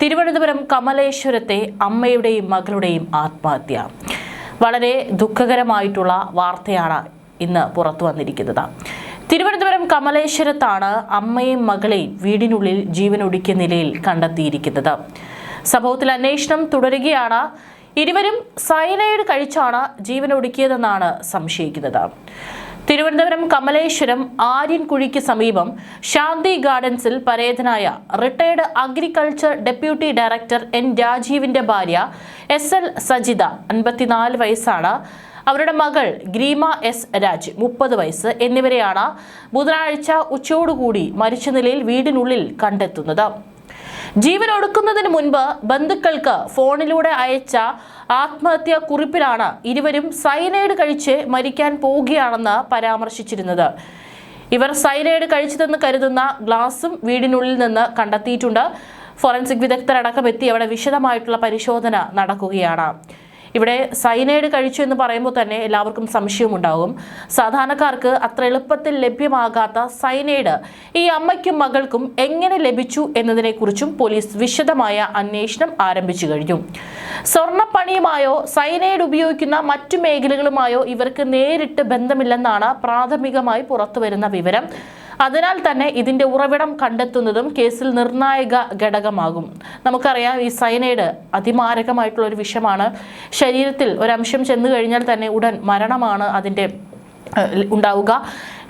തിരുവനന്തപുരം കമലേശ്വരത്തെ അമ്മയുടെയും മകളുടെയും ആത്മഹത്യ. വളരെ ദുഃഖകരമായിട്ടുള്ള വാർത്തയാണ് ഇന്ന് പുറത്തു വന്നിരിക്കുന്നത്. തിരുവനന്തപുരം കമലേശ്വരത്താണ് അമ്മയും മകളെയും വീടിനുള്ളിൽ ജീവനൊടുക്കിയ നിലയിൽ കണ്ടെത്തിയിരിക്കുന്നത്. സംഭവത്തിൽ അന്വേഷണം തുടരുകയാണ്. ഇരുവരും സയനൈഡ് കഴിച്ചാണ് ജീവനൊടുക്കിയതെന്നാണ് സംശയിക്കുന്നത്. തിരുവനന്തപുരം കമലേശ്വരം ആര്യൻകുഴിക്ക് സമീപം ശാന്തി ഗാർഡൻസിൽ പരേതനായ retired agriculture deputy director N രാജീവിന്റെ ഭാര്യ SL സജിത 54 വയസ്സാണ്. അവരുടെ മകൾ ഗ്രീമ S രാജ് 30 വയസ്സ് എന്നിവരെയാണ് ബുധനാഴ്ച ഉച്ചയോടുകൂടി മരിച്ച നിലയിൽ വീടിനുള്ളിൽ കണ്ടെത്തുന്നത്. ജീവൻ ഒടുക്കുന്നതിന് മുൻപ് ബന്ധുക്കൾക്ക് ഫോണിലൂടെ അയച്ച ആത്മഹത്യാ കുറിപ്പിലാണ് ഇരുവരും സയനൈഡ് കഴിച്ച് മരിക്കാൻ പോവുകയാണെന്ന് പരാമർശിച്ചിരുന്നത്. ഇവർ സയനൈഡ് കഴിച്ചതെന്ന് കരുതുന്ന ഗ്ലാസും വീടിനുള്ളിൽ നിന്ന് കണ്ടെത്തിയിട്ടുണ്ട്. ഫോറൻസിക് വിദഗ്ധരടക്കം എത്തി അവിടെ വിശദമായിട്ടുള്ള പരിശോധന നടക്കുകയാണ്. ഇവിടെ സയനൈഡ് കഴിച്ചു എന്ന് പറയുമ്പോൾ തന്നെ എല്ലാവർക്കും സംശയമുണ്ടാകും. സാധാരണക്കാർക്ക് അത്ര എളുപ്പത്തിൽ ലഭ്യമാകാത്ത സയനൈഡ് ഈ അമ്മയ്ക്കും മകൾക്കും എങ്ങനെ ലഭിച്ചു എന്നതിനെക്കുറിച്ചും പോലീസ് വിശദമായ അന്വേഷണം ആരംഭിച്ചു കഴിഞ്ഞു. സ്വർണ്ണപ്പണിയുമായോ സയനൈഡ് ഉപയോഗിക്കുന്ന മറ്റു മേഖലകളുമായോ ഇവർക്ക് നേരിട്ട് ബന്ധമില്ലെന്നാണ് പ്രാഥമികമായി പുറത്തുവരുന്ന വിവരം. അതിനാൽ തന്നെ ഇതിന്റെ ഉറവിടം കണ്ടെത്തുന്നതും കേസിൽ നിർണായക ഘടകമാകും. നമുക്കറിയാം, ഈ സയനൈഡ് അതിമാരകമായിട്ടുള്ള ഒരു വിഷമാണ്. ശരീരത്തിൽ ഒരംശം ചെന്നു കഴിഞ്ഞാൽ തന്നെ ഉടൻ മരണമാണ് അതിന്റെ ഉണ്ടാവുക.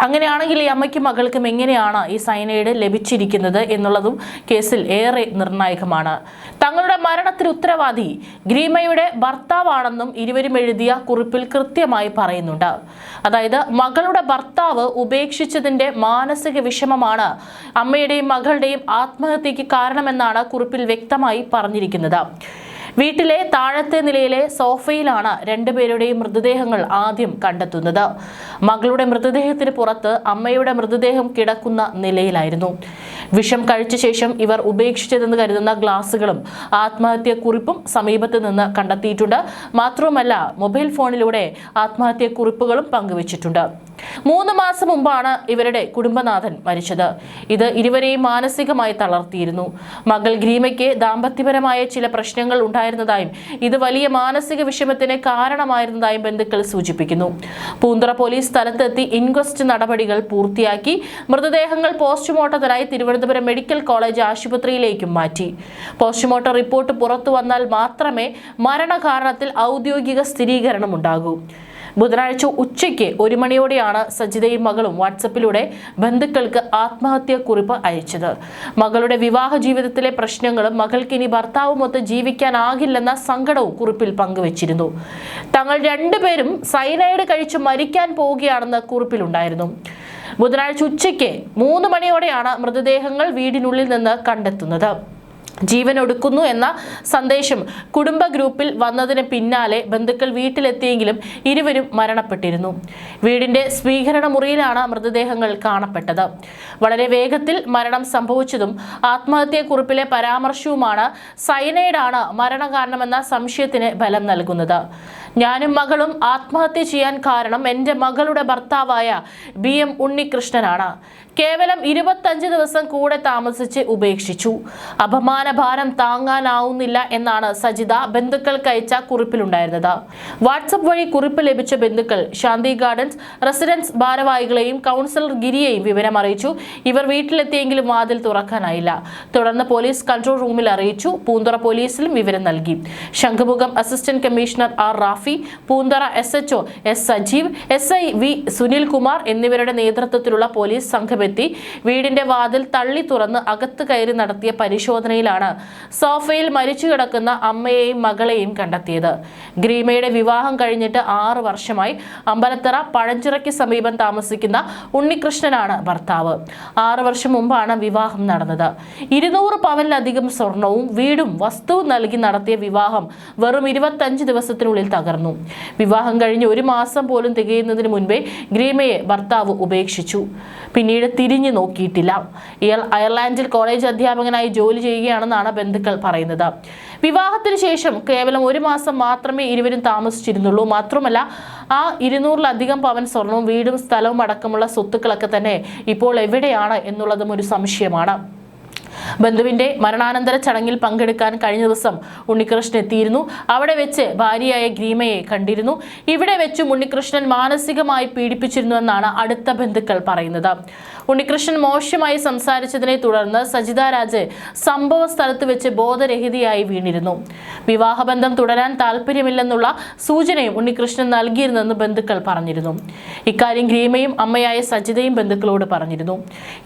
അങ്ങനെയാണെങ്കിൽ ഈ അമ്മയ്ക്കും മകൾക്കും എങ്ങനെയാണ് ഈ സയനൈഡ് ലഭിച്ചിരിക്കുന്നത് എന്നുള്ളതും കേസിൽ ഏറെ നിർണായകമാണ്. തങ്ങളുടെ മരണത്തിന് ഉത്തരവാദി ഗ്രീമയുടെ ഭർത്താവാണെന്നും ഇരുവരും എഴുതിയ കുറിപ്പിൽ കൃത്യമായി പറയുന്നുണ്ട്. അതായത് മകളുടെ ഭർത്താവ് ഉപേക്ഷിച്ചതിന്റെ മാനസിക വിഷമമാണ് അമ്മയുടെയും മകളുടെയും ആത്മഹത്യക്ക് കാരണമെന്നാണ് കുറിപ്പിൽ വ്യക്തമായി പറഞ്ഞിരിക്കുന്നത്. വീട്ടിലെ താഴത്തെ നിലയിലെ സോഫയിലാണ് രണ്ടുപേരുടെയും മൃതദേഹങ്ങൾ ആദ്യം കണ്ടെത്തുന്നത്. മകളുടെ മൃതദേഹത്തിന് പുറത്ത് അമ്മയുടെ മൃതദേഹം കിടക്കുന്ന നിലയിലായിരുന്നു. വിഷം കഴിച്ച ശേഷം ഇവർ ഉപേക്ഷിച്ചതെന്ന് കരുതുന്ന ഗ്ലാസുകളും ആത്മഹത്യക്കുറിപ്പും സമീപത്ത് നിന്ന് കണ്ടെത്തിയിട്ടുണ്ട്. മാത്രവുമല്ല, മൊബൈൽ ഫോണിലൂടെ ആത്മഹത്യക്കുറിപ്പുകളും പങ്കുവച്ചിട്ടുണ്ട്. 3 മാസം മുമ്പാണ് ഇവരുടെ കുടുംബനാഥൻ മരിച്ചത്. ഇത് ഇരുവരെയും മാനസികമായി തളർത്തിയിരുന്നു. മകൾ ഗ്രീമയ്ക്ക് ദാമ്പത്യപരമായ ചില പ്രശ്നങ്ങൾ ഉണ്ടായിരുന്നതായും ഇത് വലിയ മാനസിക വിഷമത്തിന് കാരണമായിരുന്നതായും ബന്ധുക്കൾ സൂചിപ്പിക്കുന്നു. പൂന്തുറ പോലീസ് സ്ഥലത്തെത്തി ഇൻക്വസ്റ്റ് നടപടികൾ പൂർത്തിയാക്കി മൃതദേഹങ്ങൾ പോസ്റ്റ്മോർട്ടത്തിനായി തിരുവനന്തപുരം മെഡിക്കൽ കോളേജ് ആശുപത്രിയിലേക്കും മാറ്റി. പോസ്റ്റ്മോർട്ടം റിപ്പോർട്ട് പുറത്തു വന്നാൽ മാത്രമേ മരണകാരണത്തിൽ ഔദ്യോഗിക സ്ഥിരീകരണം ഉണ്ടാകൂ. ബുധനാഴ്ച ഉച്ചയ്ക്ക് 1 മണിയോടെയാണ് സജിതയും മകളും വാട്സപ്പിലൂടെ ബന്ധുക്കൾക്ക് ആത്മഹത്യാക്കുറിപ്പ് അയച്ചത്. മകളുടെ വിവാഹ ജീവിതത്തിലെ പ്രശ്നങ്ങളും മകൾക്ക് ഇനി ഭർത്താവുമൊത്ത് ജീവിക്കാനാകില്ലെന്ന സങ്കടവും കുറിപ്പിൽ പങ്കുവച്ചിരുന്നു. തങ്ങൾ രണ്ടുപേരും സയനൈഡ് കഴിച്ച് മരിക്കാൻ പോവുകയാണെന്ന് കുറിപ്പിലുണ്ടായിരുന്നു. ബുധനാഴ്ച ഉച്ചയ്ക്ക് 3 മണിയോടെയാണ് മൃതദേഹങ്ങൾ വീടിനുള്ളിൽ നിന്ന് കണ്ടെത്തുന്നത്. ജീവൻ ഒടുക്കുന്നു എന്ന സന്ദേശം കുടുംബ ഗ്രൂപ്പിൽ വന്നതിന് പിന്നാലെ ബന്ധുക്കൾ വീട്ടിലെത്തിയെങ്കിലും ഇരുവരും മരണപ്പെട്ടിരുന്നു. വീടിന്റെ സ്വീകരണ മുറിയിലാണ് മൃതദേഹങ്ങൾ കാണപ്പെട്ടത്. വളരെ വേഗത്തിൽ മരണം സംഭവിച്ചതും ആത്മഹത്യാക്കുറിപ്പിലെ പരാമർശവുമാണ് സയനൈഡാണ് മരണകാരണമെന്ന സംശയത്തിന് ബലം നൽകുന്നത്. ഞാനും മകളും ആത്മഹത്യ ചെയ്യാൻ കാരണം എൻ്റെ മകളുടെ ഭർത്താവായ BM ഉണ്ണികൃഷ്ണനാണ്. കേവലം 25 ദിവസം കൂടെ താമസിച്ച് ഉപേക്ഷിച്ചു. അപമാനഭാരം താങ്ങാനാവുന്നില്ല എന്നാണ് സജിത ബന്ധുക്കൾക്ക് അയച്ച കുറിപ്പിലുണ്ടായിരുന്നത്. വാട്സപ്പ് വഴി കുറിപ്പ് ലഭിച്ച ബന്ധുക്കൾ ശാന്തി ഗാർഡൻസ് റെസിഡൻസ് ഭാരവാഹികളെയും കൗൺസിലർ ഗിരിയെയും വിവരം അറിയിച്ചു. ഇവർ വീട്ടിലെത്തിയെങ്കിലും വാതിൽ തുറക്കാനായില്ല. തുടർന്ന് പോലീസ് കൺട്രോൾ റൂമിൽ അറിയിച്ചു. പൂന്തുറ പോലീസിലും വിവരം നൽകി. Shanghumukham assistant commissioner R Rafi, Poonthura SHO S Sajeev, SI V Sunilkumar എന്നിവരുടെ നേതൃത്വത്തിലുള്ള പോലീസ് സംഘമെത്തി വീടിന്റെ വാതിൽ തള്ളി തുറന്ന് അകത്ത് കയറി നടത്തിയ പരിശോധനയിലാണ് സോഫയിൽ മരിച്ചു കിടക്കുന്ന അമ്മയെയും മകളെയും കണ്ടെത്തിയത്. ഗ്രീമയുടെ വിവാഹം കഴിഞ്ഞിട്ട് 6 വർഷമായി. അമ്പലത്തറ പഴഞ്ചിറയ്ക്ക് സമീപം താമസിക്കുന്ന ഉണ്ണികൃഷ്ണനാണ് ഭർത്താവ്. 6 വർഷം മുമ്പാണ് വിവാഹം നടന്നത്. 200 പവനിലധികം സ്വർണവും വീടും വസ്തുവും നൽകി നടത്തിയ വിവാഹം വെറും 25 ദിവസത്തിനുള്ളിൽ തകർന്നു. വിവാഹം കഴിഞ്ഞ് 1 മാസം പോലും തികയുന്നതിന് മുൻപേ ഗ്രീമയെ ഭർത്താവ് ഉപേക്ഷിച്ചു. പിന്നീട് തിരിഞ്ഞു നോക്കിയിട്ടില്ല. ഇയാൾ അയർലാൻഡിൽ കോളേജ് അധ്യാപകനായി ജോലി ചെയ്യുകയാണെന്നാണ് ബന്ധുക്കൾ പറയുന്നത്. വിവാഹത്തിന് ശേഷം കേവലം 1 മാസം മാത്രമേ ഇരുവരും താമസിച്ചിരുന്നുള്ളൂ. മാത്രമല്ല, ആ 200-ലധികം പവൻ സ്വർണവും വീടും സ്ഥലവും അടക്കമുള്ള സ്വത്തുക്കളൊക്കെ തന്നെ ഇപ്പോൾ എവിടെയാണ് എന്നുള്ളതും ഒരു സംശയമാണ്. ബന്ധുവിന്റെ മരണാനന്തര ചടങ്ങിൽ പങ്കെടുക്കാൻ കഴിഞ്ഞ ദിവസം ഉണ്ണികൃഷ്ണൻ എത്തിയിരുന്നു. അവിടെ വെച്ച് ഭാര്യയായ ഗ്രീമയെ കണ്ടിരുന്നു. ഇവിടെ വെച്ചും ഉണ്ണികൃഷ്ണൻ മാനസികമായി പീഡിപ്പിച്ചിരുന്നുവെന്നാണ് അടുത്ത ബന്ധുക്കൾ പറയുന്നത്. ഉണ്ണികൃഷ്ണൻ മോശമായി സംസാരിച്ചതിനെ തുടർന്ന് സജിത രാജ് സംഭവ സ്ഥലത്ത് വെച്ച് ബോധരഹിതയായി വീണിരുന്നു. വിവാഹബന്ധം തുടരാൻ താല്പര്യമില്ലെന്നുള്ള സൂചനയും ഉണ്ണികൃഷ്ണൻ നൽകിയിരുന്നെന്ന് ബന്ധുക്കൾ പറഞ്ഞിരുന്നു. ഇക്കാര്യം ഗ്രീമയും അമ്മയായ സജിതയും ബന്ധുക്കളോട് പറഞ്ഞിരുന്നു.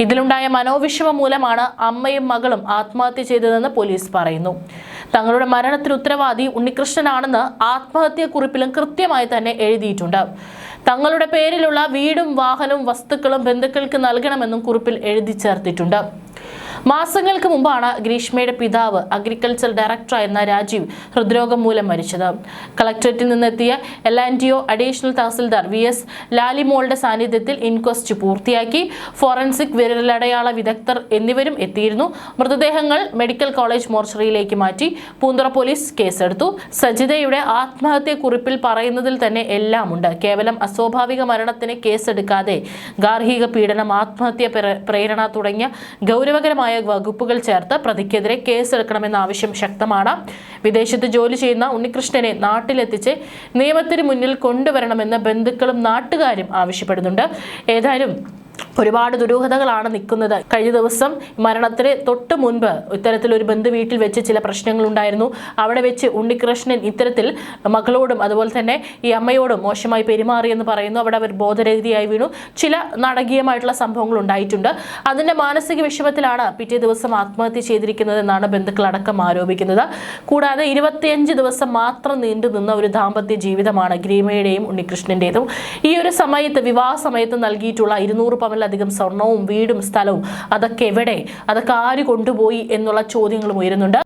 ഇതിലുണ്ടായ മനോവിഷമം മൂലമാണ് അമ്മയും മകളും ആത്മഹത്യ ചെയ്തതെന്ന് പോലീസ് പറയുന്നു. തങ്ങളുടെ മരണത്തിന് ഉത്തരവാദി ഉണ്ണികൃഷ്ണനാണെന്ന് ആത്മഹത്യാക്കുറിപ്പിലും കൃത്യമായി തന്നെ എഴുതിയിട്ടുണ്ട്. തങ്ങളുടെ പേരിലുള്ള വീടും വാഹനവും വസ്തുക്കളും ബന്ധുക്കൾക്ക് നൽകണമെന്നും കുറിപ്പിൽ എഴുതി ചേർത്തിട്ടുണ്ട്. മാസങ്ങൾക്ക് മുമ്പാണ് ഗ്രീഷ്മയുടെ പിതാവ് അഗ്രികൾച്ചർ ഡയറക്ടറായിരുന്ന രാജീവ് ഹൃദ്രോഗം മൂലം മരിച്ചത്. കളക്ടറേറ്റിൽ നിന്നെത്തിയ LNTO അഡീഷണൽ തഹസിൽദാർ VS ലാലിമോളുടെ സാന്നിധ്യത്തിൽ ഇൻക്വസ്റ്റ് പൂർത്തിയാക്കി. ഫോറൻസിക് വിരലടയാള വിദഗ്ധർ എന്നിവരും എത്തിയിരുന്നു. മൃതദേഹങ്ങൾ മെഡിക്കൽ കോളേജ് മോർച്ചറിയിലേക്ക് മാറ്റി. പൂന്തുറ പോലീസ് കേസെടുത്തു. സജിതയുടെ ആത്മഹത്യക്കുറിപ്പിൽ പറയുന്നതിൽ തന്നെ എല്ലാമുണ്ട്. കേവലം അസ്വാഭാവിക മരണത്തിന് കേസെടുക്കാതെ ഗാർഹിക പീഡനം, ആത്മഹത്യ പ്രേരണ തുടങ്ങിയ ഗൗരവകരമായ വകുപ്പുകൾ ചേർത്ത് പ്രതിക്കെതിരെ കേസെടുക്കണമെന്ന ആവശ്യം ശക്തമാണ്. വിദേശത്ത് ജോലി ചെയ്യുന്ന ഉണ്ണികൃഷ്ണനെ നാട്ടിലെത്തിച്ച് നിയമത്തിന് മുന്നിൽ കൊണ്ടുവരണമെന്ന് ബന്ധുക്കളും നാട്ടുകാരും ആവശ്യപ്പെടുന്നുണ്ട്. ഏതായാലും ഒരുപാട് ദുരൂഹതകളാണ് നിൽക്കുന്നത്. കഴിഞ്ഞ ദിവസം മരണത്തിന് തൊട്ട് മുൻപ് ഇത്തരത്തിലൊരു ബന്ധു വീട്ടിൽ വെച്ച് ചില പ്രശ്നങ്ങൾ ഉണ്ടായിരുന്നു. അവിടെ വെച്ച് ഉണ്ണികൃഷ്ണൻ ഇത്തരത്തിൽ മകളോടും അതുപോലെ തന്നെ ഈ അമ്മയോടും മോശമായി പെരുമാറിയെന്ന് പറയുന്നു. അവിടെ അവർ ബോധരഹിതയായി വീണു. ചില നാടകീയമായിട്ടുള്ള സംഭവങ്ങൾ ഉണ്ടായിട്ടുണ്ട്. അതിന്റെ മാനസിക വിഷമത്തിലാണ് പിറ്റേ ദിവസം ആത്മഹത്യ ചെയ്തിരിക്കുന്നതെന്നാണ് ബന്ധുക്കളടക്കം ആരോപിക്കുന്നത്. കൂടാതെ 25 ദിവസം മാത്രം നീണ്ടു നിന്ന ഒരു ദാമ്പത്യ ജീവിതമാണ് ഗ്രീമയുടെയും ഉണ്ണികൃഷ്ണന്റേതും. ഈ ഒരു സമയത്ത് വിവാഹ സമയത്ത് നൽകിയിട്ടുള്ള 200 പവനിലധികം സ്വർണവും വീടും സ്ഥലവും അതൊക്കെ എവിടെ, അതൊക്കെ ആര് കൊണ്ടുപോയി എന്നുള്ള ചോദ്യങ്ങളും ഉയരുന്നുണ്ട്.